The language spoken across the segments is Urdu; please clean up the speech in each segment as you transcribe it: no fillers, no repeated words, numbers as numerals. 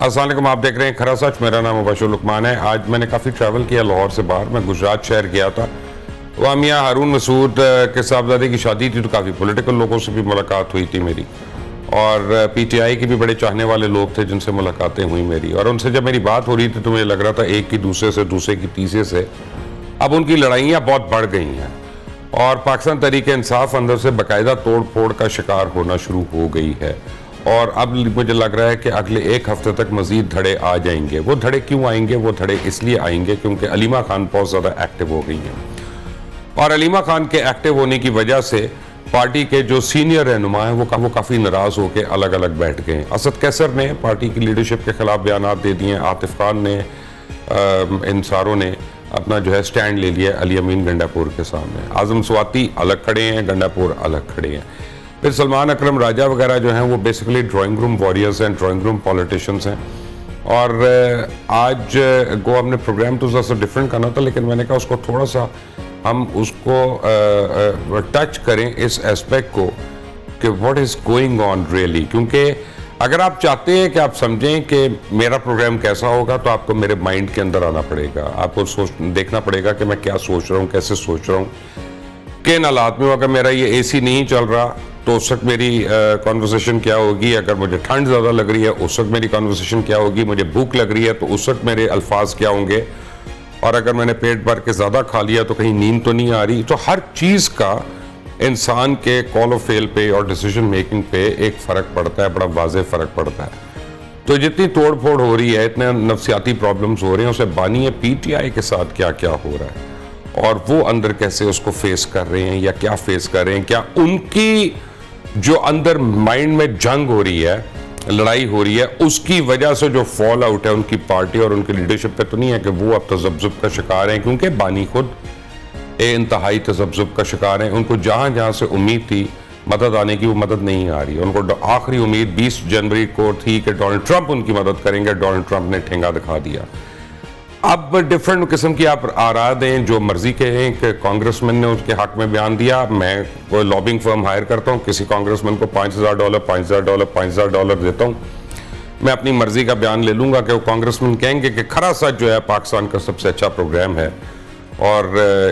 السلام علیکم، آپ دیکھ رہے ہیں کھرا سچ. میرا نام مبشر لقمان ہے. آج میں نے کافی ٹریول کیا لاہور سے باہر. میں گجرات شہر گیا تھا. وہاں میاں ہارون مسعود کے صاحبزادے کی شادی تھی، تو کافی پولیٹیکل لوگوں سے بھی ملاقات ہوئی تھی میری، اور پی ٹی آئی کے بھی بڑے چاہنے والے لوگ تھے جن سے ملاقاتیں ہوئی میری. اور ان سے جب میری بات ہو رہی تھی تو مجھے لگ رہا تھا ایک کی دوسرے سے، دوسرے کی تیسرے سے اب ان کی لڑائیاں بہت بڑھ گئی ہیں، اور پاکستان تحریک انصاف اندر سے باقاعدہ توڑ پھوڑ کا شکار ہونا شروع ہو گئی ہے. اور اب مجھے لگ رہا ہے کہ اگلے ایک ہفتے تک مزید دھڑے آ جائیں گے. وہ دھڑے کیوں آئیں گے؟ وہ دھڑے اس لیے آئیں گے کیونکہ علیمہ خان بہت زیادہ ایکٹیو ہو گئی ہیں، اور علیمہ خان کے ایکٹیو ہونے کی وجہ سے پارٹی کے جو سینئر رہنما ہیں وہ کافی ناراض ہو کے الگ الگ بیٹھ گئے ہیں. اسد کیسر نے پارٹی کی لیڈرشپ کے خلاف بیانات دے دیے ہیں. عاطف خان نے، ان ساروں نے اپنا جو ہے سٹینڈ لے لیا علی امین گنڈا پور کے سامنے. اعظم سواتی الگ کھڑے ہیں، گنڈا پور الگ کھڑے ہیں. پھر سلمان اکرم راجہ وغیرہ جو ہیں وہ بیسیکلی ڈرائنگ روم وارئرز ہیں، ڈرائنگ روم پولیٹیشنز ہیں. اور آج گو ہم نے پروگرام تو ذرا ڈفرینٹ کرنا تھا، لیکن میں نے کہا اس کو تھوڑا سا ہم اس کو ٹچ کریں اس ایسپیکٹ کو کہ what is going on really. کیونکہ اگر آپ چاہتے ہیں کہ آپ سمجھیں کہ میرا پروگرام کیسا ہوگا تو آپ کو میرے مائنڈ کے اندر آنا پڑے گا. آپ کو دیکھنا پڑے گا کہ میں کیا سوچ رہا ہوں، کیسے سوچ رہا ہوں، کن حالات میں. اگر میرا یہ اے سی نہیں چل رہا تو اس وقت میری کانورسیشن کیا ہوگی. اگر مجھے ٹھنڈ زیادہ لگ رہی ہے اس وقت میری کانورسیشن کیا ہوگی. مجھے بھوک لگ رہی ہے تو اس وقت میرے الفاظ کیا ہوں گے. اور اگر میں نے پیٹ بھر کے زیادہ کھا لیا تو کہیں نیند تو نہیں آ رہی. تو ہر چیز کا انسان کے کال و فیل پہ اور ڈیسیجن میکنگ پہ ایک فرق پڑتا ہے، بڑا واضح فرق پڑتا ہے. تو جتنی توڑ پھوڑ ہو رہی ہے، اتنے نفسیاتی پرابلمز ہو رہے ہیں، اسے بانی ہے پی ٹی آئی کے ساتھ کیا کیا ہو رہا ہے، اور وہ اندر کیسے اس کو فیس کر رہے ہیں یا کیا فیس کر رہے ہیں. کیا ان کی جو اندر مائنڈ میں جنگ ہو رہی ہے، لڑائی ہو رہی ہے، اس کی وجہ سے جو فال آؤٹ ہے ان کی پارٹی اور ان کی لیڈرشپ پہ تو نہیں ہے کہ وہ اب تذبذب کا شکار ہیں. کیونکہ بانی خود انتہائی تذبذب کا شکار ہیں. ان کو جہاں جہاں سے امید تھی مدد آنے کی، وہ مدد نہیں آ رہی. ان کو آخری امید 20 جنوری کو تھی کہ ڈونلڈ ٹرمپ ان کی مدد کریں گے. ڈونلڈ ٹرمپ نے ٹھینگا دکھا دیا. اب ڈیفرنٹ قسم کی آپ آراء دیں جو مرضی کے ہیں کہ کانگریس مین نے اس کے حق میں بیان دیا. میں کوئی لابنگ فرم ہائر کرتا ہوں، کسی کانگریس مین کو $5,000 $5,000 دیتا ہوں. میں اپنی مرضی کا بیان لے لوں گا کہ وہ کانگریس مین کہیں گے کہ کھرا سچ جو ہے پاکستان کا سب سے اچھا پروگرام ہے، اور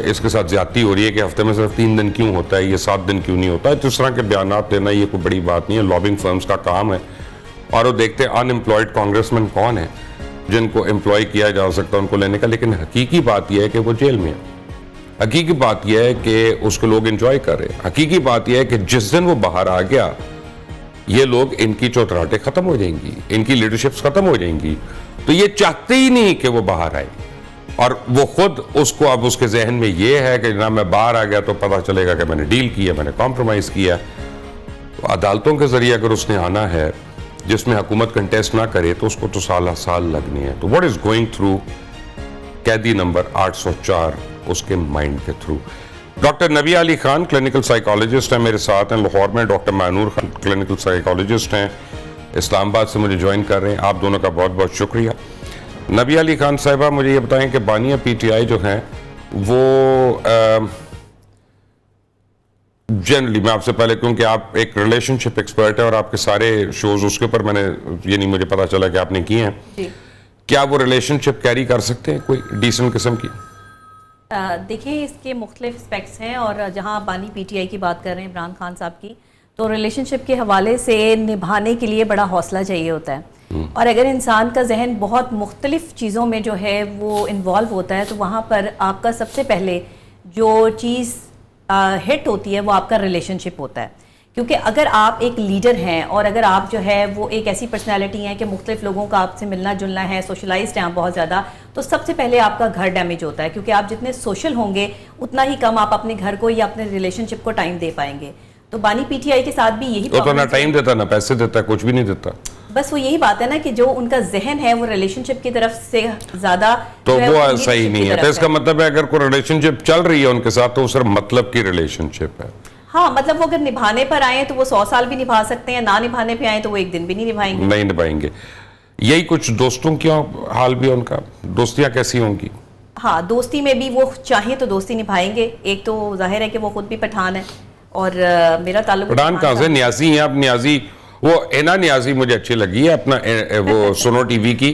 اس کے ساتھ زیادتی ہو رہی ہے کہ ہفتے میں صرف 3 دن کیوں ہوتا ہے، یہ 7 دن کیوں نہیں ہوتا ہے. تو اس طرح کے بیانات دینا یہ کوئی بڑی بات نہیں ہے. لابنگ فرمز کا کام ہے، اور وہ دیکھتے ہیں ان امپلائڈ کانگریس مین کون ہیں جن کو امپلائی کیا جا سکتا ہے ان کو لینے کا. لیکن حقیقی بات یہ ہے کہ وہ جیل میں ہے. حقیقی بات یہ ہے کہ اس کو لوگ انجوائے کر رہے ہیں. حقیقی بات یہ ہے کہ جس دن وہ باہر آ گیا یہ لوگ، ان کی چوتراہٹیں ختم ہو جائیں گی، ان کی لیڈرشپس ختم ہو جائیں گی. تو یہ چاہتے ہی نہیں کہ وہ باہر آئے، اور وہ خود اس کو اب اس کے ذہن میں یہ ہے کہ جناب میں باہر آ گیا تو پتہ چلے گا کہ میں نے ڈیل کیا، میں نے کمپرومائز کیا. تو عدالتوں کے ذریعے اگر اس نے آنا ہے جس میں حکومت کنٹیسٹ نہ کرے تو اس کو تو سال لگنے ہیں. تو واٹ از گوئنگ تھرو قیدی نمبر 804 اس کے مائنڈ کے تھرو. ڈاکٹر نبی علی خان کلینکل سائیکالوجسٹ ہیں، میرے ساتھ ہیں لاہور میں. ڈاکٹر مانور خان کلینکل سائیکالوجسٹ ہیں، اسلام آباد سے مجھے جوائن کر رہے ہیں. آپ دونوں کا بہت بہت شکریہ. نبی علی خان صاحبہ، مجھے یہ بتائیں کہ بانیہ پی ٹی آئی جو ہیں وہ جنرلی، میں آپ سے پہلے، کیونکہ آپ ایک ریلیشن شپ ایکسپرٹ ہے اور آپ کے سارے شوز اس کے اوپر میں نے، یعنی مجھے پتا چلا کہ آپ نے کیے ہیں، کیا وہ ریلیشن شپ کیری کر سکتے ہیں کوئی ڈیسنٹ قسم کی؟ دیکھیں اس کے مختلف اسپیکٹس ہیں، اور جہاں بانی پی ٹی آئی کی بات کر رہے ہیں عمران خان صاحب کی، تو ریلیشن شپ کے حوالے سے نبھانے کے لیے بڑا حوصلہ چاہیے ہوتا ہے. اور اگر انسان کا ذہن بہت مختلف چیزوں میں جو ہے وہ انوالو ہوتا ہے تو وہاں پر آپ کا سب سے پہلے جو چیز ہٹ ہوتی ہے وہ آپ کا ریلیشن شپ ہوتا ہے. کیونکہ اگر آپ ایک لیڈر ہیں اور اگر آپ جو ہے وہ ایک ایسی پرسنالٹی ہیں کہ مختلف لوگوں کا آپ سے ملنا جلنا ہے، سوشلائزڈ ہیں آپ بہت زیادہ، تو سب سے پہلے آپ کا گھر ڈیمیج ہوتا ہے. کیونکہ آپ جتنے سوشل ہوں گے اتنا ہی کم آپ اپنے گھر کو یا اپنے ریلیشن شپ کو ٹائم دے پائیں گے. تو بانی پی ٹی آئی کے ساتھ بھی یہی تو نہ ٹائم دیتا، نہ پیسے دیتا، کچھ بھی نہیں دیتا. بس وہ یہی بات ہے نا کہ جو ان کا ذہن ہے وہ ریلیشن شپ کی طرف سے زیادہ، تو وہ صحیح نہیں ہے. تو اس کا مطلب ہے اگر کوئی ریلیشن شپ چل رہی ہے ان کے ساتھ تو وہ صرف مطلب کی ریلیشن شپ ہے. ہاں، مطلب وہ اگر نبھانے پر آئیں تو وہ 100 سال بھی نبھا سکتے ہیں، نہ نبھانے پہ آئیں تو وہ ایک دن بھی نہیں نبھائیں گے. یہی کچھ دوستوں کی حال بھی ان کا، دوستیاں کیسی ہوں گی؟ ہاں، دوستی میں بھی وہ چاہیں تو دوستی نبھائیں گے. ایک تو ظاہر ہے کہ وہ خود بھی پٹھان ہے، اور میرا تعلق پٹھان کہاں سے؟ نیازی ہیں آپ. نیازی وہ اینا نیازی مجھے اچھی لگی ہے اپنا وہ سنو ٹی وی کی,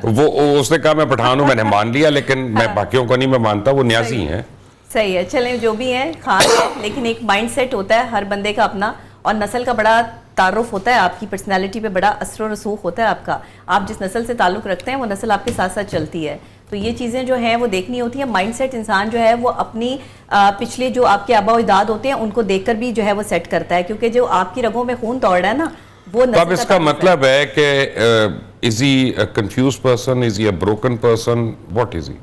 وہ اس نے کہا میں پٹھان ہوں, میں نے مان لیا, لیکن میں باقیوں کو نہیں میں مانتا, وہ نیازی ہیں. صحیح ہے, چلیں جو بھی ہیں خان ہے, لیکن ایک مائنڈ سیٹ ہوتا ہے ہر بندے کا اپنا, اور نسل کا بڑا تعارف ہوتا ہے, آپ کی پرسنالٹی پہ بڑا اثر و رسوخ ہوتا ہے آپ کا, آپ جس نسل سے تعلق رکھتے ہیں وہ نسل آپ کے ساتھ ساتھ چلتی ہے. تو یہ چیزیں جو ہیں وہ دیکھنی ہوتی ہیں. مائنڈ سیٹ انسان جو ہے وہ اپنی پچھلے جو آپ کے آبا و اجداد ہوتے ہیں ان کو دیکھ کر بھی جو ہے وہ سیٹ کرتا ہے, کیونکہ جو آپ کی رگوں میں خون دوڑ رہا ہے نا وہ نسل. اب اس کا مطلب ہے کہ is he a confused person, is he a broken person, what is he?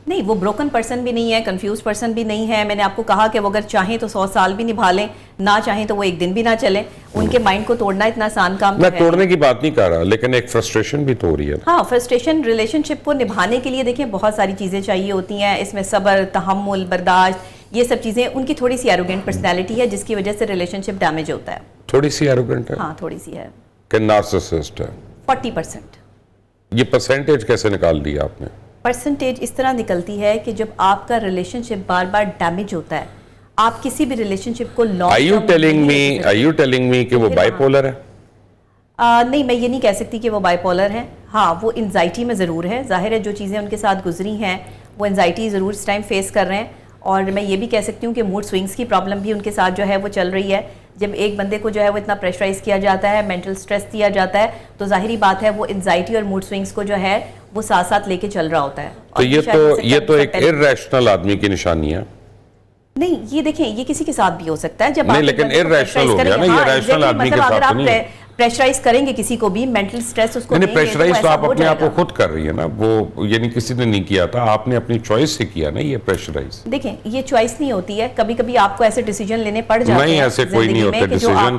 نہیں, وہ بروکن پرسن بھی نہیں ہے, کنفیوز پرسن بھی نہیں ہے. میں نے آپ کو کہا کہ وہ اگر چاہیں تو 100 سال بھی نبھا لیں, نہ چاہیں تو وہ ایک دن بھی نہ چلیں. ان کے مائنڈ کو توڑنا اتنا آسان کام میں توڑنے کی بات نہیں کر رہا, لیکن ایک فرسٹریشن بھی تو ہو رہی ہے. ہاں, فرسٹریشن ریلیشن شپ کو نبھانے کے لیے دیکھیں بہت ساری چیزیں چاہیے ہوتی ہیں. اس میں صبر, تحمل, برداشت, یہ سب چیزیں. ان کی تھوڑی سی ایروگنٹ پرسنالٹی ہے جس کی وجہ سے ریلیشن شپ ڈیمیج ہوتا ہے. تھوڑی سی ایروگنٹ ہے, ہاں تھوڑی سی ہے. کہ نارسسسٹ ہے 40%. یہ پرسنٹیج کیسے نکال دیا آپ نے؟ پرسنٹیج اس طرح نکلتی ہے کہ جب آپ کا ریلیشن شپ بار بار ڈیمیج ہوتا ہے, آپ کسی بھی ریلیشن شپ کو Are you telling me کہ وہ بائی پولر ہے؟ نہیں, میں یہ نہیں کہہ سکتی کہ وہ بائی پولر ہیں. ہاں, وہ انزائٹی میں ضرور ہے. ظاہر ہے جو چیزیں ان کے ساتھ گزری ہیں وہ انزائٹی ضرور اس ٹائم فیس کر رہے ہیں. اور میں یہ بھی کہہ سکتی ہوں کہ موڈ سوئنگز کی پرابلم بھی ان کے ساتھ جو ہے وہ چل رہی ہے. جب ایک بندے کو جو ہے وہ اتنا پریشرائز کیا جاتا ہے, مینٹل سٹریس دیا جاتا ہے, تو ظاہری بات ہے وہ انزائٹی اور موڈ سوئنگز کو جو ہے وہ ساتھ ساتھ لے کے چل رہا ہوتا ہے. تو یہ تو ایک irrational آدمی کی نشانی ہے. نہیں, یہ دیکھیں یہ کسی کے ساتھ بھی ہو سکتا ہے. جب نہیں, لیکن irrational ہو گیا نا, یہ rational آدمی کے ساتھ نہیں ہے. پریشرائز کریں گے کسی کو بھی, مینٹل سٹریس اس کو نہیں, پریشرائز تو آپ اپنے آپ کو خود کر رہی ہے نا, وہ یعنی کسی نے نہیں کیا تھا, آپ نے اپنی چوائس سے کیا نا یہ پریشرائز. دیکھیں یہ چوائس نہیں ہوتی ہے, کبھی کبھی آپ کو ایسے ڈیسیجن لینے پڑ جاتے ہیں. نہیں, ایسے کوئی نہیں ہوتے ڈیسیجن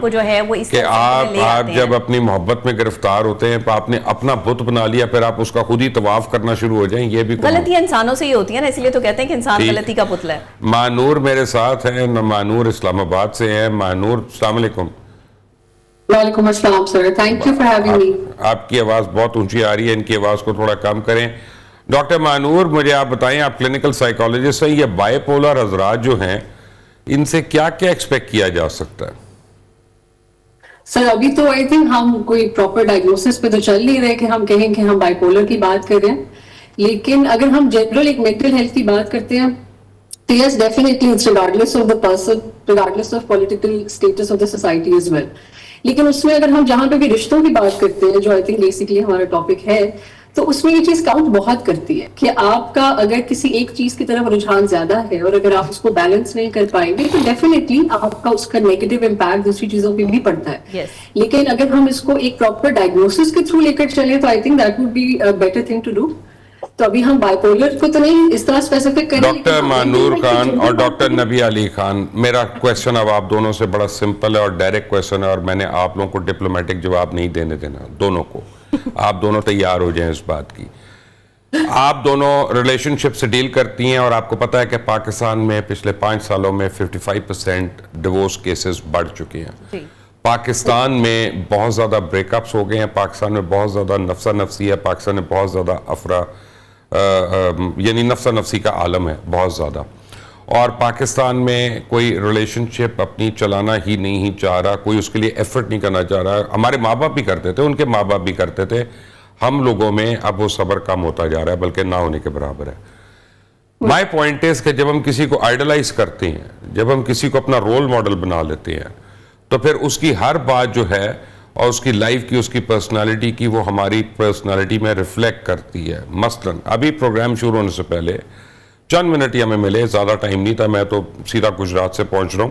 کہ آپ جب اپنی محبت میں گرفتار ہوتے ہیں آپ نے اپنا بت بنا لیا, پھر آپ اس کا خود ہی طواف کرنا شروع ہو جائیں. یہ بھی غلطیاں انسانوں سے ہی ہوتی ہیں نا, اس لیے تو کہتے ہیں کہ انسان غلطی کا پتلا ہے. مانور میرے ساتھ ہیں, مانور اسلام آباد سے ہیں. مانور, السلام علیکم. وعلیکم السلام sir, thank you for having me. آپ کی آواز بہت اونچی آ رہی ہے, ان کی آواز کو تھوڑا کم کریں. ڈاکٹر مانور, مجھے آپ بتائیں, آپ کلینکل سائیکالوجسٹ ہیں, یہ بائی پولر حضرات جو ہیں ان سے کیا کیا ایکسپیکٹ کیا جا سکتا ہے؟ سر ابھی تو آئی تھنک ہم کوئی پراپر ڈائگنوسس پہ تو چل نہیں رہے کہ ہم کہیں کہ ہم بائی پولر کی بات کر رہے ہیں, لیکن اگر ہم جنرل ایک مینٹل ہیلتھ کی بات کرتے ہیں تو yes definitely it's regardless of the person, regardless of political status of the society as well. لیکن اس میں اگر ہم جہاں پہ بھی رشتوں کی بات کرتے ہیں, جو آئی تھنک بیسکلی ہمارا ٹاپک ہے, تو اس میں یہ چیز کاؤنٹ بہت کرتی ہے کہ آپ کا اگر کسی ایک چیز کی طرف رجحان زیادہ ہے اور اگر آپ اس کو بیلنس نہیں کر پائیں گے تو ڈیفینیٹلی آپ کا اس کا نیگیٹو امپیکٹ دوسری چیزوں پہ بھی پڑتا ہے. لیکن اگر ہم اس کو ایک پراپر ڈائگنوسس کے تھرو لے کر چلیں تو I think that would be better thing to do. تو ابھی ہم بائی پولر کو تو نہیں اس طرح اسپیسیفک کریں. ڈاکٹر مانور خان اور ڈاکٹر نبی علی خان, میرا کویسچن اب آپ دونوں سے بڑا سمپل ہے اور ڈائریکٹ کویسچن ہے, اور میں نے آپ لوگوں کو ڈپلومیٹک جواب نہیں دینے دینا, دونوں کو. آپ دونوں تیار ہو جائیں اس بات کی. آپ دونوں ریلیشن شپ سے ڈیل کرتی ہیں, اور آپ کو پتا ہے کہ پاکستان میں پچھلے 5 سالوں میں 55% ڈیورس کیسز بڑھ چکے ہیں. پاکستان میں بہت زیادہ بریک اپس ہو گئے ہیں, پاکستان میں بہت زیادہ نفسا نفسی ہے, پاکستان میں بہت زیادہ یعنی نفسا نفسی کا عالم ہے بہت زیادہ. اور پاکستان میں کوئی ریلیشن شپ اپنی چلانا ہی نہیں چاہ رہا, کوئی اس کے لیے ایفرٹ نہیں کرنا چاہ رہا. ہمارے ماں باپ بھی کرتے تھے, ان کے ماں باپ بھی کرتے تھے, ہم لوگوں میں اب وہ صبر کم ہوتا جا رہا ہے, بلکہ نہ ہونے کے برابر ہے. مائی پوائنٹ از کہ جب ہم کسی کو آئیڈلائز کرتے ہیں, جب ہم کسی کو اپنا رول ماڈل بنا لیتے ہیں, تو پھر اس کی ہر بات جو ہے اور اس کی لائف کی, اس کی پرسنالٹی کی, وہ ہماری پرسنالٹی میں ریفلیکٹ کرتی ہے. مثلا ابھی پروگرام شروع ہونے سے پہلے چند منٹ ہی ہمیں ملے, زیادہ ٹائم نہیں تھا, میں تو سیدھا گجرات سے پہنچ رہا ہوں.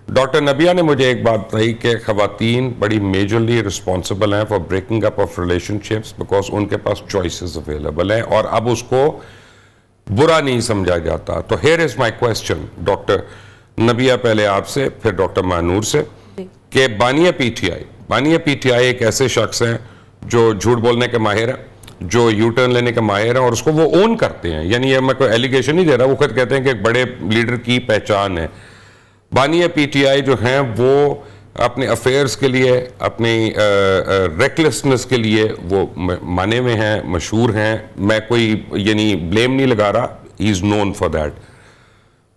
ڈاکٹر نبیہ نے مجھے ایک بات بتائی کہ خواتین بڑی میجرلی رسپانسبل ہیں for breaking up of relationships, because ان کے پاس چوائسز اویلیبل ہیں اور اب اس کو برا نہیں سمجھا جاتا. تو here is my question doctor Nabiha, پہلے آپ سے پھر ڈاکٹر مانور سے, کہ بانیہ پی ٹی آئی ایک ایسے شخص ہیں جو جھوٹ بولنے کے ماہر ہیں, جو یو ٹرن لینے کے ماہر ہیں, اور اس کو وہ اون کرتے ہیں. یعنی یہ میں کوئی ایلیگیشن نہیں دے رہا, وہ خود کہتے ہیں کہ ایک بڑے لیڈر کی پہچان ہے. بانیہ پی ٹی آئی جو ہیں وہ اپنے افیئرز کے لیے, اپنی ریکلیسنس کے لیے وہ مانے میں ہیں, مشہور ہیں. میں کوئی یعنی بلیم نہیں لگا رہا, he is known for that.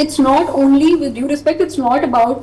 It's not only with due respect, it's not about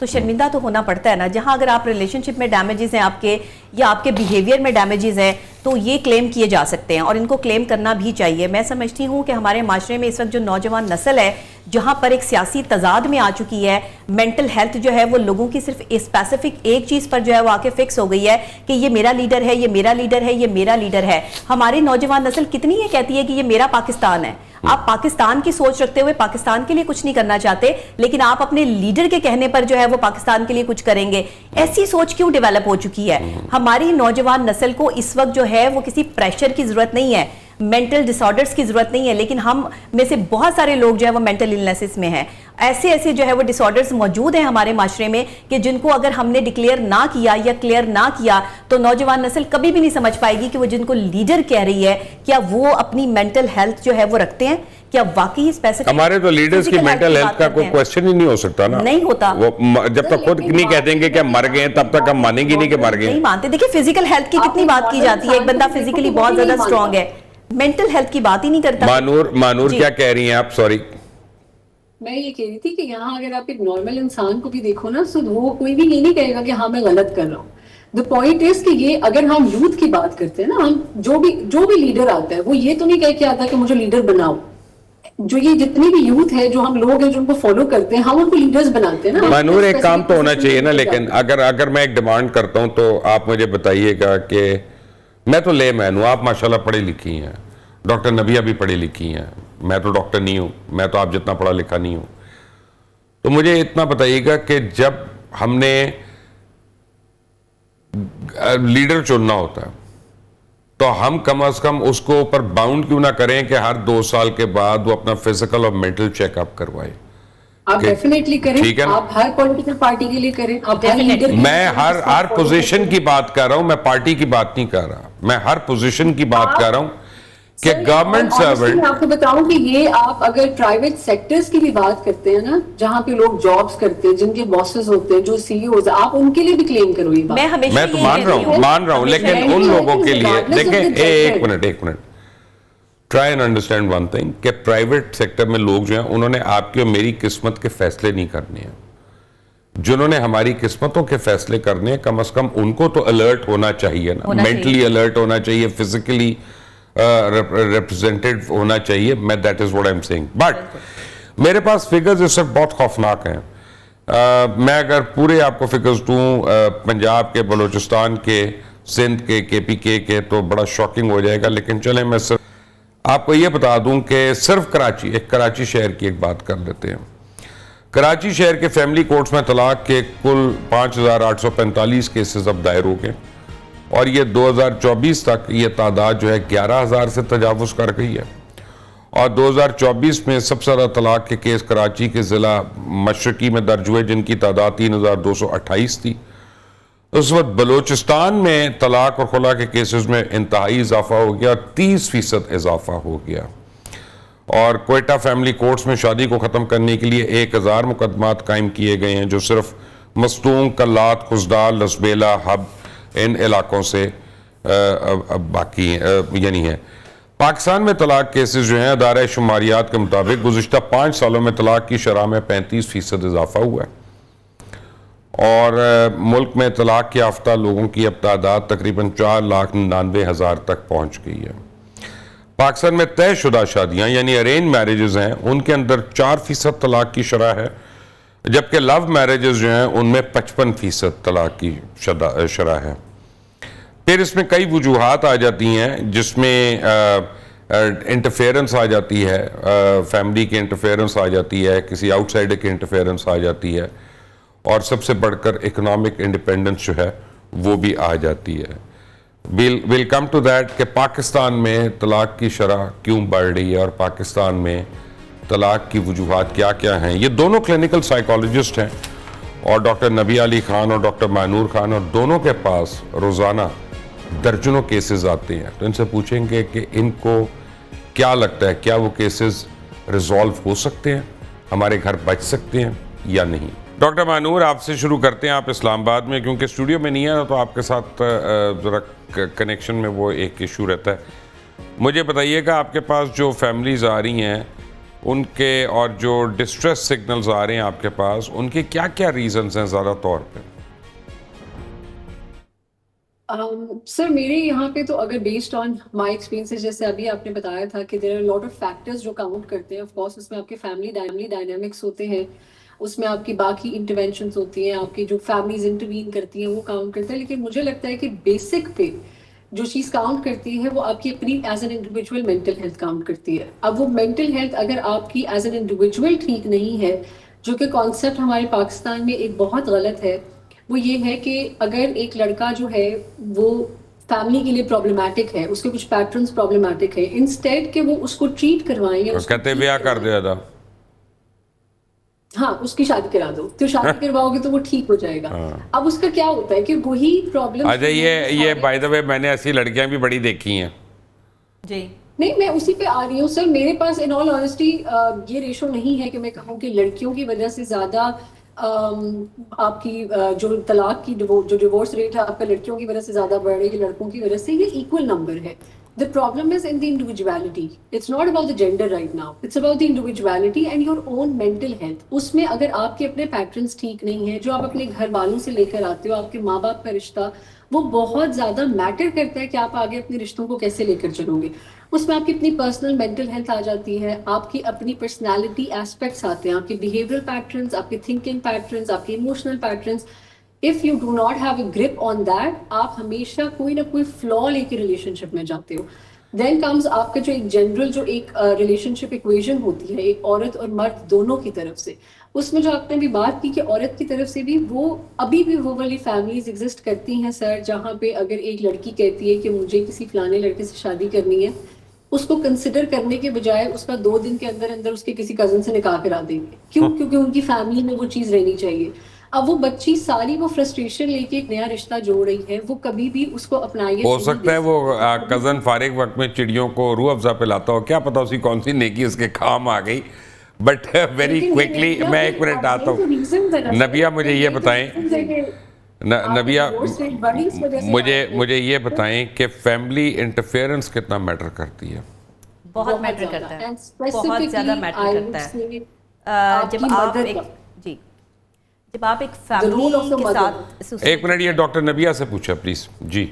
تو شرمندہ تو ہونا پڑتا ہے نا. جہاں اگر آپ ریلیشن شپ میں ڈیمیجز ہیں آپ کے یا آپ کے بیہیویئر میں ڈیمیجز ہیں تو یہ کلیم کیے جا سکتے ہیں اور ان کو کلیم کرنا بھی چاہیے. میں سمجھتی ہوں کہ ہمارے معاشرے میں اس وقت جو نوجوان نسل ہے جہاں پر ایک سیاسی تضاد میں آ چکی ہے, مینٹل ہیلتھ جو ہے وہ لوگوں کی صرف اسپیسیفک ایک چیز پر جو ہے وہ آ کے فکس ہو گئی ہے کہ یہ میرا لیڈر ہے, یہ میرا لیڈر ہے, یہ میرا لیڈر ہے. ہماری نوجوان نسل کتنی یہ کہتی ہے کہ یہ میرا پاکستان ہے. آپ پاکستان کی سوچ رکھتے ہوئے پاکستان کے لیے کچھ نہیں کرنا چاہتے, لیکن آپ اپنے لیڈر کے کہنے پر جو ہے وہ پاکستان کے لیے کچھ کریں گے. ایسی سوچ کیوں ڈیولپ ہو چکی ہے؟ ہماری نوجوان نسل کو اس وقت جو ہے وہ کسی پریشر کی ضرورت نہیں ہے, مینٹل ڈس آرڈرز کی ضرورت نہیں ہے, لیکن ہم میں سے بہت سارے لوگ جو ہے وہ مینٹل النیسز میں ہیں. ایسے جو ہے وہ ڈس آرڈرز موجود ہیں ہمارے معاشرے میں کہ جن کو اگر ہم نے ڈکلیئر نہ کیا یا کلیئر نہ کیا تو نوجوان نسل کبھی بھی نہیں سمجھ پائے گی کہ وہ جن کو لیڈر کہہ رہی ہے کیا وہ اپنی مینٹل ہیلتھ جو ہے وہ رکھتے ہیں, کیا واقعی اسپیسیفک. ہمارے تو لیڈرز کی مینٹل ہیلتھ کا کوئی کویسچن ہی نہیں ہو سکتا نا, نہیں ہوتا. وہ جب تک خود نہیں کہہ دیں گے کہ مر گئے تب تک ہم مانیں گی نہیں کہ مر گئے. نہیں مانتے. دیکھیں فزیکل ہیلتھ کی کتنی بات کی جاتی ہے, ایک بندہ فزیکلی بہت زیادہ اسٹرانگ ہے, مینٹل ہیلتھ کی بات ہی نہیں کرتا. مانور کیا کہہ رہی ہیں آپ؟ سوری, میں یہ کہہ رہی تھی کہ یہاں اگر آپ ایک نارمل انسان کو بھی دیکھو نا تو وہ کوئی بھی یہ نہیں کہے گا کہ ہاں میں غلط کر رہا ہوں. دا پوائنٹ از کہ یہ اگر ہم یوتھ کی بات کرتے ہیں نا, ہم جو بھی لیڈر آتا ہے وہ یہ تو نہیں کہہ کے آتا کہ مجھے لیڈر بناؤ. جو یہ جتنی بھی یوتھ ہے جو ہم لوگ ہیں جو ان کو فالو کرتے ہیں ہم ان کو لیڈرز بناتے ہیں نا. مانور ایک کام تو ہونا چاہیے نا, لیکن اگر میں ایک ڈیمانڈ کرتا ہوں تو آپ مجھے بتائیے گا کہ میں تو لے مین ہوں, آپ ماشاءاللہ پڑھی لکھی ہیں, ڈاکٹر نبیہ بھی پڑھی لکھی ہیں, میں تو ڈاکٹر نہیں ہوں, میں تو آپ جتنا پڑھا لکھا نہیں ہوں. تو مجھے اتنا بتائیے گا کہ جب ہم نے لیڈر چننا ہوتا ہے تو ہم کم از کم اس کو اوپر باؤنڈ کیوں نہ کریں کہ ہر 2 سال کے بعد وہ اپنا فزیکل اور مینٹل چیک اپ کروائے. آپ ڈیفینیٹلی کریں, آپ ہر پولیٹیکل پارٹی کے لیے کریں, آپ ہر لیڈر. میں ہر پوزیشن کی بات کر رہا ہوں, میں پارٹی کی بات نہیں کر رہا, میں ہر پوزیشن کی بات کر رہا ہوں کہ گورنمنٹ سرونٹ. میں آپ کو بتاؤں کہ یہ آپ اگر پرائیویٹ سیکٹرز کی بھی بات کرتے ہیں نا, جہاں پہ لوگ جابز کرتے ہیں, جن کے باسز ہوتے ہیں, جو سی ای اوز, آپ ان کے لیے بھی کلیم کرو یہ بات. میں تو مان رہا ہوں, لیکن ان لوگوں کے لیے دیکھیں, ایک minute try and understand one thing کہ پرائیویٹ سیکٹر میں لوگ جو ہیں انہوں نے آپ کی اور میری قسمت کے فیصلے نہیں کرنے ہیں. جنہوں نے ہماری قسمتوں کے فیصلے کرنے ہیں کم از کم ان کو تو الرٹ ہونا چاہیے نا, مینٹلی الرٹ ہونا چاہیے, فزیکلی ریپرزینٹیڈ ہونا چاہیے. میں that is what I am seeing. But میرے پاس فگرز اس وقت بہت خوفناک ہیں. میں اگر پورے آپ کو فگرز دوں پنجاب کے, بلوچستان کے, سندھ کے, کے پی کے تو بڑا شاکنگ ہو جائے گا, لیکن چلیں میں صرف آپ کو یہ بتا دوں کہ صرف کراچی شہر کی ایک بات کر لیتے ہیں. کراچی شہر کے فیملی کورٹس میں طلاق کے کل 5,845 کیسز اب دائر ہو گئے اور یہ 2024 تک یہ تعداد جو ہے 11,000 سے تجاوز کر گئی ہے. اور 2024 میں سب سے زیادہ طلاق کے کیس کراچی کے ضلع مشرقی میں درج ہوئے جن کی تعداد 3,228 تھی. اس وقت بلوچستان میں طلاق اور خلا کے کیسز میں انتہائی اضافہ ہو گیا, 30% اضافہ ہو گیا. اور کوئٹہ فیملی کورٹس میں شادی کو ختم کرنے کے لیے 1,000 مقدمات قائم کیے گئے ہیں جو صرف مستونگ, کلات, خزدال, لسبیلا, ہب ان علاقوں سے باقی یعنی ہے. پاکستان میں طلاق کیسز جو ہیں ادارہ شماریات کے مطابق گزشتہ 5 سالوں میں طلاق کی شرح میں 35% اضافہ ہوا ہے اور ملک میں طلاق یافتہ لوگوں کی اب تعداد تقریباً 4,99,000 تک پہنچ گئی ہے. پاکستان میں طے شدہ شادیاں یعنی ارینج میرجز ہیں ان کے اندر 4% طلاق کی شرح ہے, جبکہ لو میرجز جو ہیں ان میں 55% طلاق کی شرح ہے. پھر اس میں کئی وجوہات آ جاتی ہیں جس میں انٹرفیئرنس آ جاتی ہے, فیملی کی انٹرفیئرنس آ جاتی ہے, کسی آؤٹ سائڈر کی انٹرفیئرنس آ جاتی ہے اور سب سے بڑھ کر اکنامک انڈیپینڈنس جو ہے وہ بھی آ جاتی ہے. we'll come to that کہ پاکستان میں طلاق کی شرح کیوں بڑھ رہی ہے اور پاکستان میں طلاق کی وجوہات کیا کیا ہیں. یہ دونوں کلینکل سائیکالوجسٹ ہیں اور ڈاکٹر نبی علی خان اور ڈاکٹر مانور خان, اور دونوں کے پاس روزانہ درجنوں کیسز آتے ہیں. تو ان سے پوچھیں گے کہ ان کو کیا لگتا ہے, کیا وہ کیسز ریزالو ہو سکتے ہیں, ہمارے گھر بچ سکتے ہیں یا نہیں. ڈاکٹر مانور آپ سے شروع کرتے ہیں. آپ اسلام آباد میں کیونکہ اسٹوڈیو میں نہیں ہے تو آپ کے ساتھ ذرا کنیکشن میں وہ ایک ایشو رہتا ہے. مجھے بتائیے کہ آپ کے پاس جو فیملیز آ رہی ہیں ان کے اور جو ڈسٹریس سگنلز آ رہے ہیں آپ کے پاس، ان کے کیا کیا ریزنز ہیں زیادہ طور پہ؟ سر میرے یہاں پہ تو اگر بیسڈ آن مائی ایکسپیرینس، جیسے ابھی آپ نے بتایا تھا کہ there are lot of factors جو کاؤنٹ کرتے ہیں. آف کورس اس میں آپ کے فیملی ڈائنامکس ہوتے ہیں، اس میں آپ کی باقی انٹرونشنس ہوتی ہیں، آپ کی جو فیملیز انٹروین کرتی ہیں وہ کاؤنٹ کرتے ہیں. لیکن مجھے لگتا ہے کہ بیسک پہ جو چیز کاؤنٹ کرتی ہے وہ آپ کی اپنی as an individual mental health count کرتی ہے. اب وہ مینٹل ہیلتھ اگر آپ کی ایز این انڈیویجول ٹھیک نہیں ہے، جو کہ کانسیپٹ ہمارے پاکستان میں ایک بہت غلط ہے، وہ یہ ہے کہ اگر ایک لڑکا جو ہے وہ فیملی کے لیے پرابلمٹک ہے، اس کے کچھ پیٹرنز پرابلمٹک ہے، انسٹیڈ کہ وہ اس کو ٹریٹ کروائیں یا کہتے بیاہ کر دیا تھا، ہاں اس کی شادی کرا دو، تو شادی کرواؤ گے تو وہ ٹھیک ہو جائے گا. اب اس کا کیا ہوتا ہے کہ وہی پرابلم. اچھا یہ بائی دا وے میں نے ایسی لڑکیاں بھی بڑی دیکھی ہیں. جی نہیں، میں اسی پہ آ رہی ہوں سر. میرے پاس ان آل آنیسٹی یہ ریشو نہیں ہے کہ میں کہوں کہ لڑکیوں کی وجہ سے زیادہ آپ کی جو طلاق کی جو ڈیورس ریٹ ہے آپ کا لڑکیوں کی وجہ سے زیادہ بڑھ رہی ہے لڑکوں کی وجہ سے. یہ ایکول نمبر ہے. The problem is in the individuality. It's not about the gender right now. It's about the individuality and your own mental health. اس میں اگر آپ کے اپنے پیٹرنز ٹھیک نہیں ہیں، جو آپ اپنے گھر والوں سے لے کر آتے ہو، آپ کے ماں باپ کا رشتہ، وہ بہت زیادہ میٹر کرتا ہے کہ آپ آگے اپنے رشتوں کو کیسے لے کر چلو گے. اس میں آپ کی اپنی پرسنل مینٹل ہیلتھ آ جاتی ہے، آپ کی اپنی پرسنالٹی ایسپیکٹس آتے ہیں، آپ کے بیہیویئر پیٹرنز، آپ کے تھنکنگ پیٹرنز، آپ کے emotional patterns. If you do not have a grip on that, آپ ہمیشہ کوئی نہ کوئی فلا لے کے ریلیشن شپ میں جاتے ہو. دین کمز آپ کا جو ایک جنرل جو ایک ریلیشن شپ ایکویژن ہوتی ہے ایک عورت اور مرد دونوں کی طرف سے، اس میں جو آپ نے بھی بات کی کہ عورت کی طرف سے بھی وہ ابھی بھی وہ والی فیملیز ایگزسٹ کرتی ہیں سر، جہاں پہ اگر ایک لڑکی کہتی ہے کہ مجھے کسی فلانے لڑکے سے شادی کرنی ہے، اس کو کنسیڈر کرنے کے بجائے اس کا 2 دن کے اندر اندر اس کے کسی کزن سے نکاح کرا دیں گے. کیوں؟ کیونکہ ان کی فیملی میں وہ چیز رہنی چاہیے. اب وہ بچی ساری وہ فرسٹریشن لے کے ایک نیا رشتہ جوڑ رہی ہے، وہ کبھی بھی اس کو اپنائیے. ہو سکتا ہے وہ کزن فارغ وقت میں چڑیوں کو روح افزا پلاتا ہو، کیا پتا اسی کون سی نیکی اس کے کام آ گئی. بٹ ویری کوئکلی میں 1 منٹ آتا ہوں. نبیہ مجھے یہ بتائیں، نبیہ مجھے یہ بتائیں کہ فیملی انٹرفیئرنس کتنا میٹر کرتی ہے؟ بہت میٹر کرتا ہے، بہت زیادہ میٹر کرتا ہے. جب آپ ایک فیملی کے ساتھ 1 منٹ یہ ڈاکٹر نبیہ سے پوچھا پلیز. جی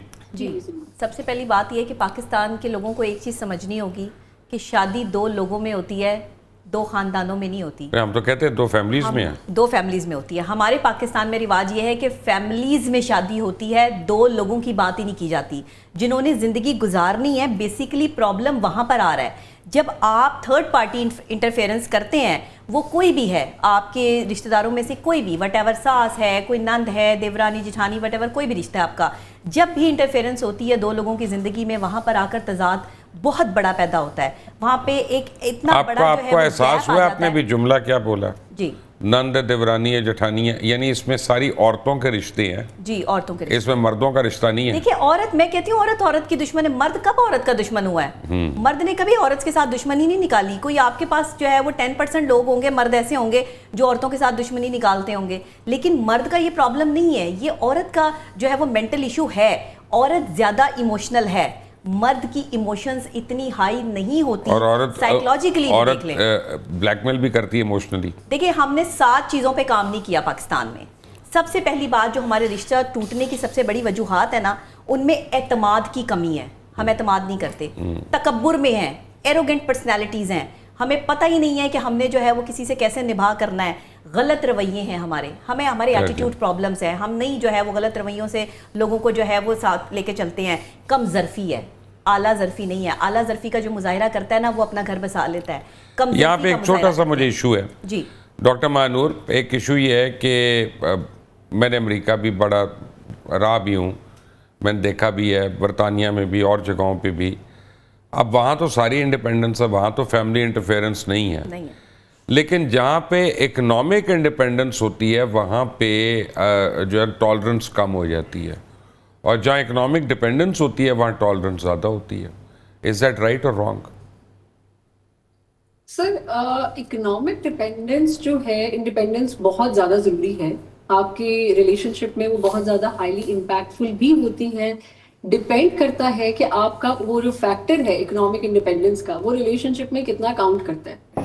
سب سے پہلی بات یہ ہے کہ پاکستان کے لوگوں کو ایک چیز سمجھنی ہوگی کہ شادی 2 لوگوں میں ہوتی ہے، 2 خاندانوں میں نہیں ہوتی. ہم تو کہتے ہیں 2 فیملیز میں ہیں، 2 فیملیز میں ہوتی ہے. ہمارے پاکستان میں رواج یہ ہے کہ فیملیز میں شادی ہوتی ہے، 2 لوگوں کی بات ہی نہیں کی جاتی جنہوں نے زندگی گزارنی ہے. بیسیکلی پرابلم وہاں پر آ رہا ہے جب آپ تھرڈ پارٹی انٹرفیئرنس کرتے ہیں. وہ کوئی بھی ہے، آپ کے رشتہ داروں میں سے کوئی بھی، وٹ ایور ساس ہے، کوئی نند ہے، دیورانی جٹھانی، وٹ ایور کوئی بھی رشتہ ہے آپ کا، جب بھی انٹرفیئرنس ہوتی ہے 2 لوگوں کی زندگی میں، وہاں پر آ کر تضاد بہت بڑا پیدا ہوتا ہے. وہاں پہ ایک اتنا بڑا جو ہے آپ کو احساس ہوا آپ نے بھی جملہ کیا بولا؟ جی نند دیورانی ہے جٹھانی ہے، یعنی اس میں ساری عورتوں کے رشتے ہیں. جی عورتوں کے رشتے، اس میں مردوں کا رشتہ نہیں ہے. دیکھیے عورت، میں کہتی ہوں عورت کی دشمن ہے. مرد کب عورت کا دشمن ہوا ہے؟ مرد نے کبھی عورت کے ساتھ دشمنی نہیں نکالی. کوئی آپ کے پاس جو ہے وہ 10% لوگ ہوں گے مرد ایسے ہوں گے جو عورتوں کے ساتھ دشمنی نکالتے ہوں گے، لیکن مرد کا یہ پرابلم نہیں ہے. یہ عورت کا جو ہے وہ مینٹل ایشو ہے. عورت زیادہ ایموشنل ہے، مرد کی ایموشنز اتنی ہائی نہیں ہوتی. اور عورت سائیکولوجیکلی عورت بلیک میل بھی کرتی ہے ایموشنلی. دیکھیں ہم نے 7 چیزوں پہ کام نہیں کیا پاکستان میں. سب سے پہلی بات جو ہمارے رشتہ ٹوٹنے کی سب سے بڑی وجوہات ہے نا، ان میں اعتماد کی کمی ہے. ہم اعتماد نہیں کرتے، تکبر میں ہیں، ایروگنٹ پرسنالٹیز ہیں. ہمیں پتہ ہی نہیں ہے کہ ہم نے جو ہے وہ کسی سے کیسے نبھا کرنا ہے. غلط رویے ہیں ہمارے ایٹیٹیوڈ پرابلمس ہیں. ہم نہیں جو ہے وہ غلط رویوں سے لوگوں کو جو ہے وہ ساتھ لے کے چلتے ہیں. کم ظرفی ہے، اعلیٰ ظرفی نہیں ہے. اعلیٰ ظرفی کا جو مظاہرہ کرتا ہے نا وہ اپنا گھر بسا لیتا ہے. کم یہاں پہ ایک چھوٹا سا مجھے ایشو ہے جی ڈاکٹر مانور. ایک ایشو یہ ہے کہ میں نے امریکہ بھی بڑا رہا بھی ہوں، میں نے دیکھا بھی ہے، برطانیہ میں بھی اور جگہوں پہ بھی. اب وہاں تو ساری انڈیپینڈنس ہے، وہاں تو فیملی انٹرفیئرنس نہیں ہے. لیکن جہاں پہ اکنامک انڈیپینڈنس ہوتی ہے وہاں پہ جو ہے ٹالرنس کم ہو جاتی ہے، اور جہاں اکنامک ڈیپینڈنس ہوتی ہے وہاں ٹالرنس زیادہ ہوتی ہے. از دیٹ رائٹ اور رانگ؟ سر اکنامک ڈیپینڈنس جو ہے، انڈیپینڈنس بہت زیادہ ضروری ہے. آپ کے ریلیشن شپ میں وہ بہت زیادہ ہائیلی امپیکٹفل بھی ہوتی ہیں. ڈپینڈ کرتا ہے کہ آپ کا وہ جو فیکٹر ہے اکنامک انڈیپینڈنس کا، وہ ریلیشن شپ میں کتنا کاؤنٹ کرتا ہے.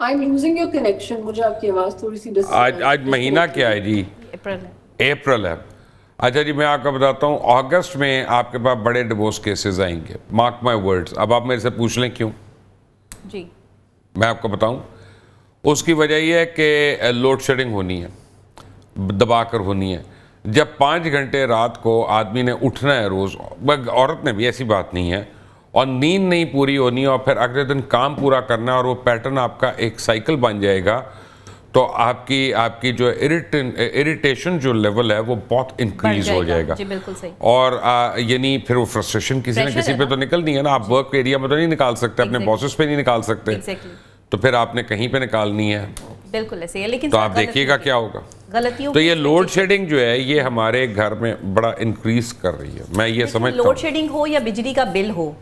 I'm losing your connection. مجھے آپ کی آواز تھوڑی سی آج مہینہ کیا ہے جی؟ اپریل ہے. اچھا جی میں آپ کو بتاتا ہوں اگست میں آپ کے پاس بڑے ڈیورس کیسز آئیں گے, مارک مائی ورڈز. اب آپ میرے سے پوچھ لیں کیوں, جی میں آپ کو بتاؤں. اس کی وجہ یہ ہے کہ لوڈ شیڈنگ ہونی ہے, دبا کر ہونی ہے. جب 5 گھنٹے رات کو آدمی نے اٹھنا ہے روز, عورت نے بھی, ایسی بات نہیں ہے, اور نیند نہیں پوری ہونی ہے, اور پھر اگلے دن کام پورا کرنا ہے, اور وہ پیٹرن آپ کا ایک سائیکل بن جائے گا, تو آپ کی جو اریٹیشن جو لیول ہے وہ بہت انکریز ہو جائے گا. جی بالکل صحیح. اور یعنی پھر وہ فرسٹریشن کسی نہ کسی پہ تو نکلنی ہے نا. آپ ورک ایریا میں تو نہیں نکال سکتے, اپنے باسز پہ نہیں نکال سکتے, تو پھر آپ نے کہیں پہ نکالنی ہے. بالکل ایسے ہے, لیکن تو آپ دیکھیے گا کیا ہوگا. غلطیوں تو یہ لوڈ شیڈنگ جو ہے یہ ہمارے گھر میں بڑا انکریز کر رہی ہے. میں یہ سمجھتا ہوں لوڈ شیڈنگ ہو یا بجلی کا بل ہو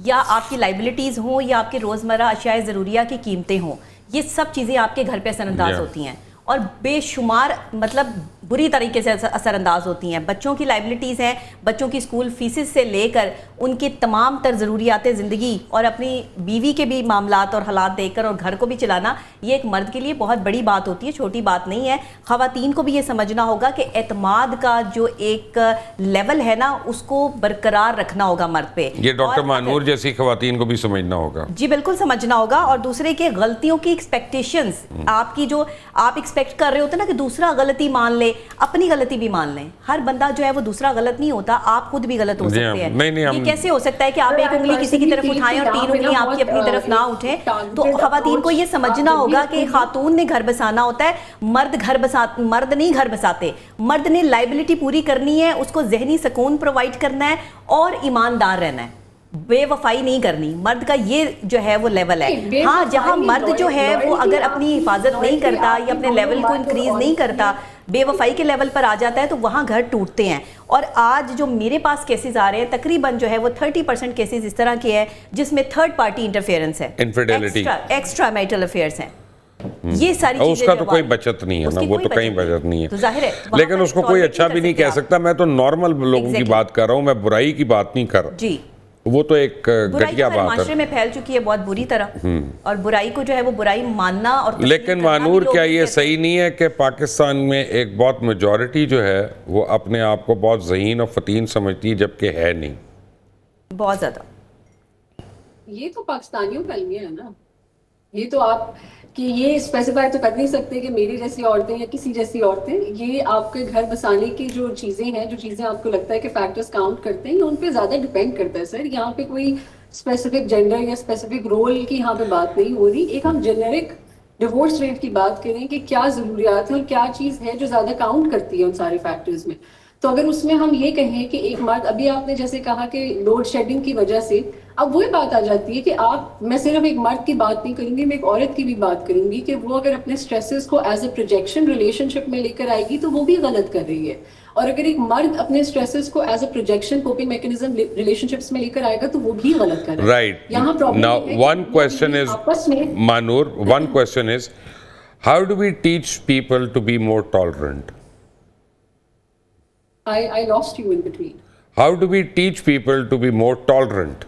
یا آپ کی لائبلٹیز ہوں یا آپ کے روزمرہ اشیاء ضروریہ کی قیمتیں ہوں, یہ سب چیزیں آپ کے گھر پہ اثر انداز ہوتی ہیں اور بے شمار مطلب بری طریقے سے اثر انداز ہوتی ہیں. بچوں کی لائبلٹیز ہیں, بچوں کی اسکول فیسز سے لے کر ان کی تمام تر ضروریات زندگی اور اپنی بیوی کے بھی معاملات اور حالات دیکھ کر اور گھر کو بھی چلانا, یہ ایک مرد کے لیے بہت بڑی بات ہوتی ہے, چھوٹی بات نہیں ہے. خواتین کو بھی یہ سمجھنا ہوگا کہ اعتماد کا جو ایک لیول ہے نا اس کو برقرار رکھنا ہوگا مرد پہ. یہ ڈاکٹر مانور جیسی خواتین کو بھی سمجھنا ہوگا. جی بالکل سمجھنا ہوگا. اور دوسرے کے غلطیوں کی ایکسپیکٹیشنز, آپ کی جو آپ ایکسپیکٹ کر رہے ہوتے ہیں نا کہ دوسرا غلطی مان لے, اپنی غلطی بھی مان لیں. ہر بندہ جو ہے وہ دوسرا غلط نہیں ہوتا, آپ خود بھی غلط ہو سکتے ہیں. یہ کیسے ہو سکتا ہے کہ آپ ایک انگلی کسی کی طرف اٹھائیں اور 3 انگلی آپ کی اپنی طرف نہ اٹھیں؟ تو خواتین کو یہ سمجھنا ہوگا کہ خاتون نے گھر بسانا ہوتا ہے, مرد نہیں گھر بساتے. مرد نے لائبلٹی پوری کرنی ہے, اس کو ذہنی سکون پرووائڈ کرنا ہے اور ایماندار رہنا ہے, بے وفائی نہیں کرنی. مرد کا یہ جو ہے وہ لیول ہے. ہاں جہاں مرد جو ہے وہ اگر اپنی حفاظت نہیں کرتا یا اپنے لیول کو انکریز نہیں کرتا, بے وفائی کے لیول پر آ جاتا ہے, تو وہاں گھر ٹوٹتے ہیں. اور آج جو میرے پاس کیسز آ رہے ہیں تقریباً جو ہے وہ 30% کیسز اس طرح کے ہیں جس میں تھرڈ پارٹی انٹرفیئرنس ہے, ایکسٹرا میٹل افیئرس ہیں. یہ ساری چیزیں اس کا تو کوئی بچت نہیں ہے نا, وہ تو کہیں بچت نہیں ہے. ظاہر ہے, لیکن اس کو کوئی اچھا بھی نہیں کہہ سکتا. میں تو نارمل لوگوں کی بات کر رہا ہوں, میں برائی کی بات نہیں کر رہا. جی وہ تو ایک گھٹیا بات ہے, معاشرے میں پھیل چکی ہے بہت بری طرح, اور برائی کو جو ہے وہ برائی ماننا اور لیکن مانور کیا یہ صحیح نہیں ہے کہ پاکستان میں ایک بہت میجورٹی جو ہے وہ اپنے آپ کو بہت ذہین اور فتین سمجھتی ہے جبکہ ہے نہیں؟ بہت زیادہ. یہ تو پاکستانیوں کا المیہ ہے نا. یہ تو آپ کہ یہ اسپیسیفائی تو کر نہیں سکتے کہ میری جیسی عورتیں یا کسی جیسی عورتیں. یہ آپ کے گھر بسانے کی جو چیزیں ہیں, جو چیزیں آپ کو لگتا ہے کہ فیکٹرز کاؤنٹ کرتے ہیں, یہ ان پہ زیادہ ڈیپینڈ کرتا ہے سر. یہاں پہ کوئی اسپیسیفک جینڈر یا اسپیسیفک رول کی یہاں پہ بات نہیں ہو رہی. ایک ہم جنرک ڈیورس ریٹ کی بات کریں کہ کیا ضروریات ہیں اور کیا چیز ہے جو زیادہ کاؤنٹ کرتی ہے ان سارے فیکٹرز میں. تو اگر اس میں ہم یہ کہیں کہ ایک مرد, ابھی آپ نے جیسے کہا کہ لوڈ شیڈنگ کی وجہ سے, اب وہی بات آ جاتی ہے کہ آپ, میں صرف ایک مرد کی بات نہیں کروں گی, میں ایک عورت کی بھی بات کروں گی کہ وہ اگر اپنے سٹریسز کو ایز اے پروجیکشن ریلیشن شپ میں لے کر آئے گی تو وہ بھی غلط کر رہی ہے. اور اگر ایک مرد اپنے سٹریسز کو as a projection coping mechanism relation ships میں لے کر آئے گا تو وہ بھی غلط کر رہا ہے. رائٹ. یہاں Now one question is, Manur, one question is, how do we teach people to be more tolerant? I lost you in between. How do we teach people to be more tolerant?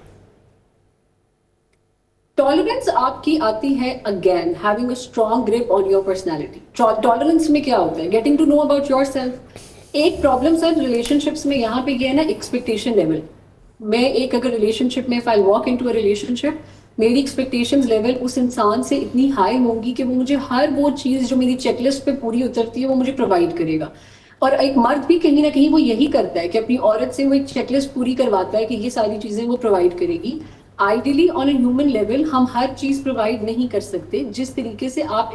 Tolerance آپ کی آتی ہے again having a strong grip on your personality. Tolerance میں کیا ہوتا ہے؟ Getting to know about yourself. ایک پرابلم سر ریلیشن شپس میں یہاں پہ یہ ہے نا, ایکسپیکٹیشن لیول. میں ایک اگر ریلیشن شپ میں if I walk into a relationship, میری ایکسپیکٹیشنز لیول اس انسان سے اتنی ہائی ہوں گی کہ وہ مجھے ہر وہ چیز جو میری چیک لسٹ پہ پوری اترتی ہے وہ مجھے پرووائڈ کرے گا. اور ایک مرد بھی کہیں نہ کہیں وہ یہی کرتا ہے کہ اپنی عورت سے وہ ایک چیک لسٹ پوری کرواتا ہے کہ یہ ساری چیزیں وہ پرووائڈ کرے گی. Ideally on a human level ہم ہر چیز پرووائڈ نہیں کر سکتے جس طریقے سے آپ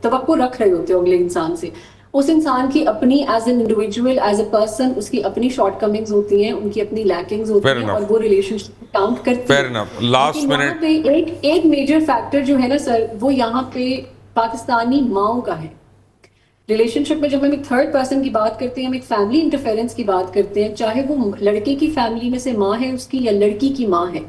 توقع رکھ رہے ہوتے ہو اگلے انسان سے. اس انسان کی اپنی as an individual, as a person, اس کی اپنی شارٹ کمنگز ہوتی ہیں, ان کی اپنی لیکنگز ہوتی ہیں, اور وہ ریلیشن شپ کاؤنٹ کرتی ہیں. یہاں پہ ایک میجر فیکٹر جو ہے نا سر, وہ یہاں پہ پاکستانی ماؤں کا ہے. ریلیشن شپ میں جب ہم ایک تھرڈ پرسن کی بات کرتے ہیں, ہم ایک فیملی انٹرفیئرنس کی بات کرتے ہیں, چاہے وہ لڑکے کی فیملی میں سے ماں ہے اس کی یا لڑکی کی ماں ہے,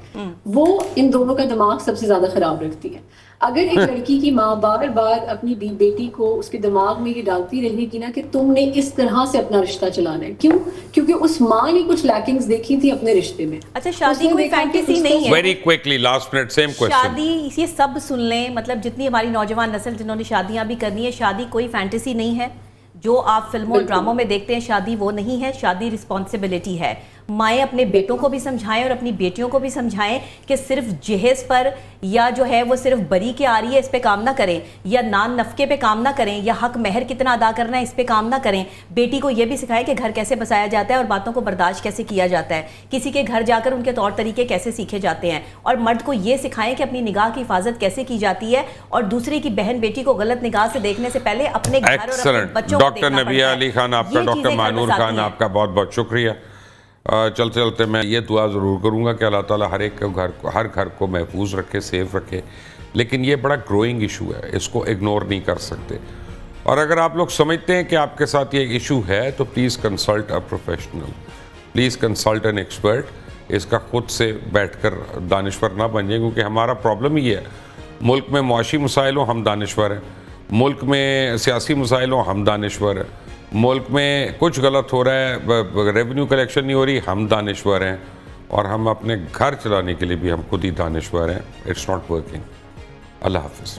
وہ ان دونوں کا دماغ سب سے زیادہ خراب رکھتی ہے. اگر ایک لڑکی کی ماں بار بار اپنی بیٹی کو اس کے دماغ میں یہ ڈالتی رہے گی نا کہ تم نے اس طرح سے اپنا رشتہ چلانا ہے، کیوں؟ کیونکہ اس ماں نے کچھ لیکنگز دیکھی تھی اپنے رشتے میں. اچھا شادی کوئی فینٹیسی نہیں ہے. Very quickly last minute same question. شادی یہ سب سن لیں، مطلب جتنی ہماری نوجوان نسل جنہوں نے شادیاں بھی کرنی ہے، شادی کوئی فینٹیسی نہیں ہے. جو آپ فلموں اور ڈراموں میں دیکھتے ہیں شادی وہ نہیں ہے، شادی رسپانسبلٹی ہے. مائیں اپنے بیٹوں کو بھی سمجھائیں اور اپنی بیٹیوں کو بھی سمجھائیں کہ صرف جہیز پر یا جو ہے وہ صرف بری کے آ رہی ہے اس پہ کام نہ کریں، یا نان نفقے پہ کام نہ کریں، یا حق مہر کتنا ادا کرنا ہے اس پہ کام نہ کریں. بیٹی کو یہ بھی سکھائیں کہ گھر کیسے بسایا جاتا ہے اور باتوں کو برداشت کیسے کیا جاتا ہے، کسی کے گھر جا کر ان کے طور طریقے کیسے سیکھے جاتے ہیں. اور مرد کو یہ سکھائیں کہ اپنی نگاہ کی حفاظت کیسے کی جاتی ہے اور دوسرے کی بہن بیٹی کو غلط نگاہ سے دیکھنے سے پہلے اپنے گھر اور اپنے بچوں کو دیکھنا ڈاکٹر نبیہ علی خان آپ کا، ڈاکٹر مانور خان آپ کا بہت بہت شکریہ. چلتے چلتے میں یہ دعا ضرور کروں گا کہ اللہ تعالیٰ ہر گھر کو محفوظ رکھے، سیف رکھے. لیکن یہ بڑا گروئنگ ایشو ہے، اس کو اگنور نہیں کر سکتے. اور اگر آپ لوگ سمجھتے ہیں کہ آپ کے ساتھ یہ ایشو ہے تو please consult a professional, please consult an expert. اس کا خود سے بیٹھ کر دانشور نہ بن جائیں، کیونکہ ہمارا پرابلم یہ ہے ملک میں معاشی مسائل ہوں ہم دانشور ہیں، ملک میں سیاسی مسائل ہوں ہم دانشور ہیں، ملک میں کچھ غلط ہو رہا ہے، ریونیو کلیکشن نہیں ہو رہی ہم دانشور ہیں، اور ہم اپنے گھر چلانے کے لیے بھی ہم خود ہی دانشور ہیں. It's not working. اللہ حافظ.